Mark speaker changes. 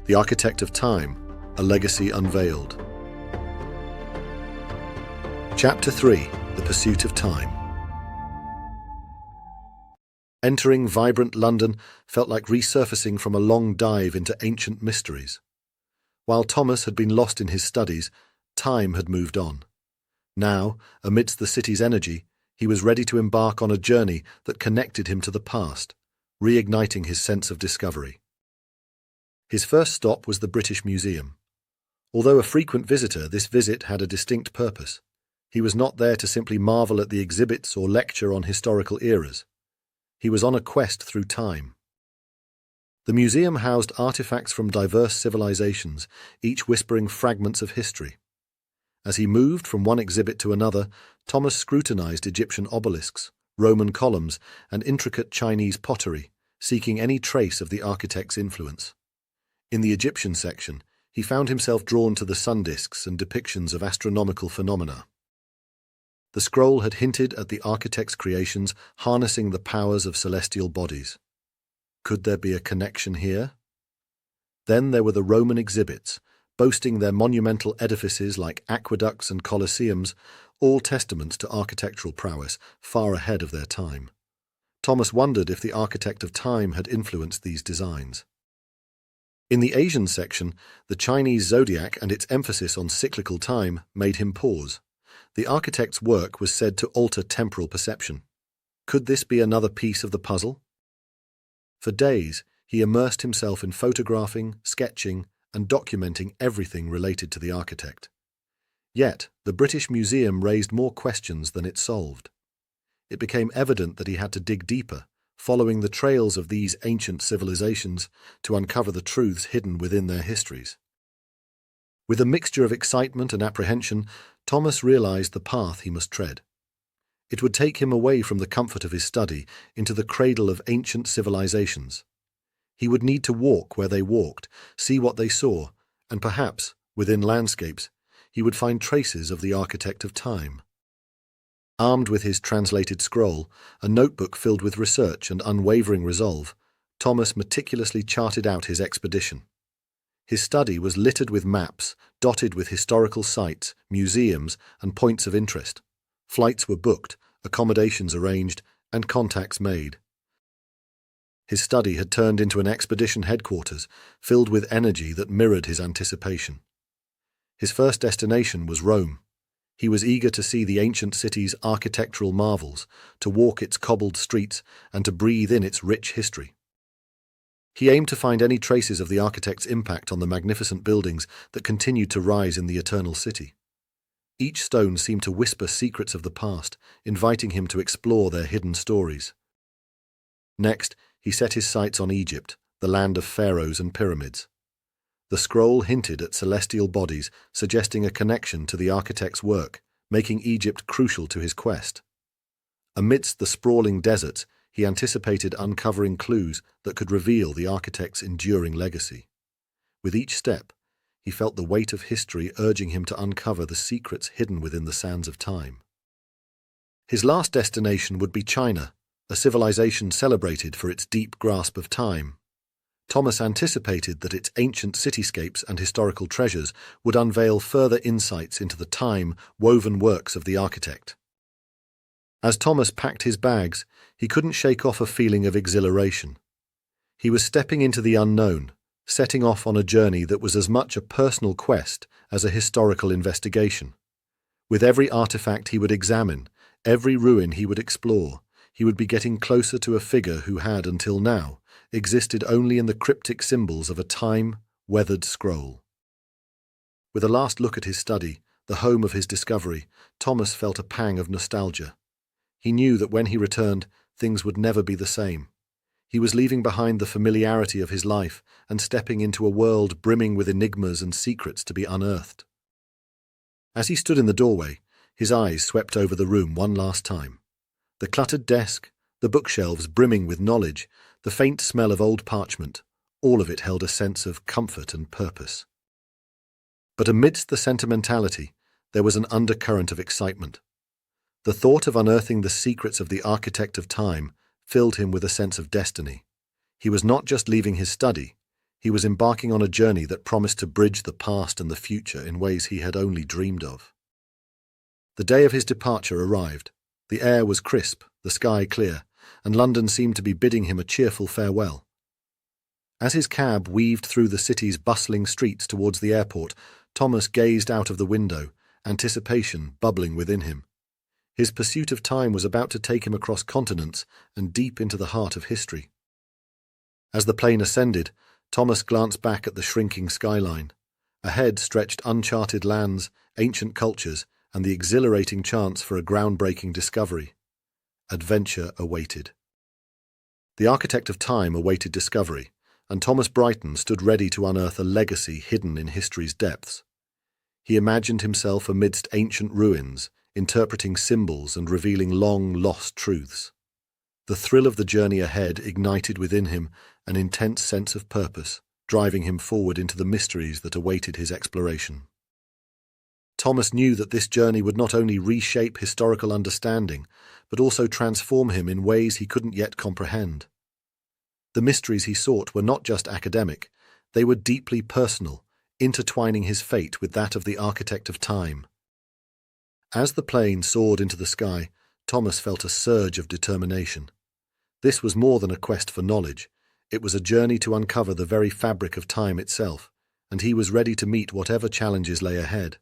Speaker 1: The Architect of Time, A Legacy Unveiled. Chapter 3, The Pursuit of Time. Entering vibrant London felt like resurfacing from a long dive into ancient mysteries. While Thomas had been lost in his studies, time had moved on. Now, amidst the city's energy, he was ready to embark on a journey that connected him to the past, reigniting his sense of discovery. His first stop was the British Museum. Although a frequent visitor, this visit had a distinct purpose. He was not there to simply marvel at the exhibits or lecture on historical eras. He was on a quest through time. The museum housed artifacts from diverse civilizations, each whispering fragments of history. As he moved from one exhibit to another, Thomas scrutinized Egyptian obelisks, Roman columns, and intricate Chinese pottery, seeking any trace of the architect's influence. In the Egyptian section, he found himself drawn to the sun disks and depictions of astronomical phenomena. The scroll had hinted at the architect's creations harnessing the powers of celestial bodies. Could there be a connection here? Then there were the Roman exhibits, boasting their monumental edifices like aqueducts and colosseums, all testaments to architectural prowess far ahead of their time. Thomas wondered if the architect of time had influenced these designs. In the Asian section, the Chinese zodiac and its emphasis on cyclical time made him pause. The architect's work was said to alter temporal perception. Could this be another piece of the puzzle? For days, he immersed himself in photographing, sketching, and documenting everything related to the architect. Yet, the British Museum raised more questions than it solved. It became evident that he had to dig deeper, following the trails of these ancient civilizations to uncover the truths hidden within their histories. With a mixture of excitement and apprehension, Thomas realized the path he must tread. It would take him away from the comfort of his study into the cradle of ancient civilizations. He would need to walk where they walked, see what they saw, and perhaps, within landscapes, he would find traces of the architect of time. Armed with his translated scroll, a notebook filled with research and unwavering resolve, Thomas meticulously charted out his expedition. His study was littered with maps, dotted with historical sites, museums, and points of interest. Flights were booked, accommodations arranged, and contacts made. His study had turned into an expedition headquarters, filled with energy that mirrored his anticipation. His first destination was Rome. He was eager to see the ancient city's architectural marvels, to walk its cobbled streets, and to breathe in its rich history. He aimed to find any traces of the architect's impact on the magnificent buildings that continued to rise in the eternal city. Each stone seemed to whisper secrets of the past, inviting him to explore their hidden stories. Next, he set his sights on Egypt, the land of pharaohs and pyramids. The scroll hinted at celestial bodies, suggesting a connection to the architect's work, making Egypt crucial to his quest. Amidst the sprawling deserts, he anticipated uncovering clues that could reveal the architect's enduring legacy. With each step, he felt the weight of history urging him to uncover the secrets hidden within the sands of time. His last destination would be China, a civilization celebrated for its deep grasp of time. Thomas anticipated that its ancient cityscapes and historical treasures would unveil further insights into the time-woven works of the architect. As Thomas packed his bags, he couldn't shake off a feeling of exhilaration. He was stepping into the unknown, setting off on a journey that was as much a personal quest as a historical investigation. With every artifact he would examine, every ruin he would explore, he would be getting closer to a figure who had, until now, existed only in the cryptic symbols of a time-weathered scroll. With a last look at his study, the home of his discovery, Thomas felt a pang of nostalgia. He knew that when he returned, things would never be the same. He was leaving behind the familiarity of his life and stepping into a world brimming with enigmas and secrets to be unearthed. As he stood in the doorway, his eyes swept over the room one last time. The cluttered desk, the bookshelves brimming with knowledge, the faint smell of old parchment, all of it held a sense of comfort and purpose. But amidst the sentimentality, there was an undercurrent of excitement. The thought of unearthing the secrets of the architect of time filled him with a sense of destiny. He was not just leaving his study, He was embarking on a journey that promised to bridge the past and the future in ways he had only dreamed of. The day of his departure arrived. The air was crisp, the sky clear, and London seemed to be bidding him a cheerful farewell. As his cab weaved through the city's bustling streets towards the airport, Thomas gazed out of the window, anticipation bubbling within him. His pursuit of time was about to take him across continents and deep into the heart of history. As the plane ascended, Thomas glanced back at the shrinking skyline. Ahead stretched uncharted lands, ancient cultures, and the exhilarating chance for a groundbreaking discovery. Adventure awaited. The architect of time awaited discovery, and Thomas Brighton stood ready to unearth a legacy hidden in history's depths. He imagined himself amidst ancient ruins, interpreting symbols and revealing long-lost truths. The thrill of the journey ahead ignited within him an intense sense of purpose, driving him forward into the mysteries that awaited his exploration. Thomas knew that this journey would not only reshape historical understanding, but also transform him in ways he couldn't yet comprehend. The mysteries he sought were not just academic, they were deeply personal, intertwining his fate with that of the architect of time. As the plane soared into the sky, Thomas felt a surge of determination. This was more than a quest for knowledge. It was a journey to uncover the very fabric of time itself, and he was ready to meet whatever challenges lay ahead.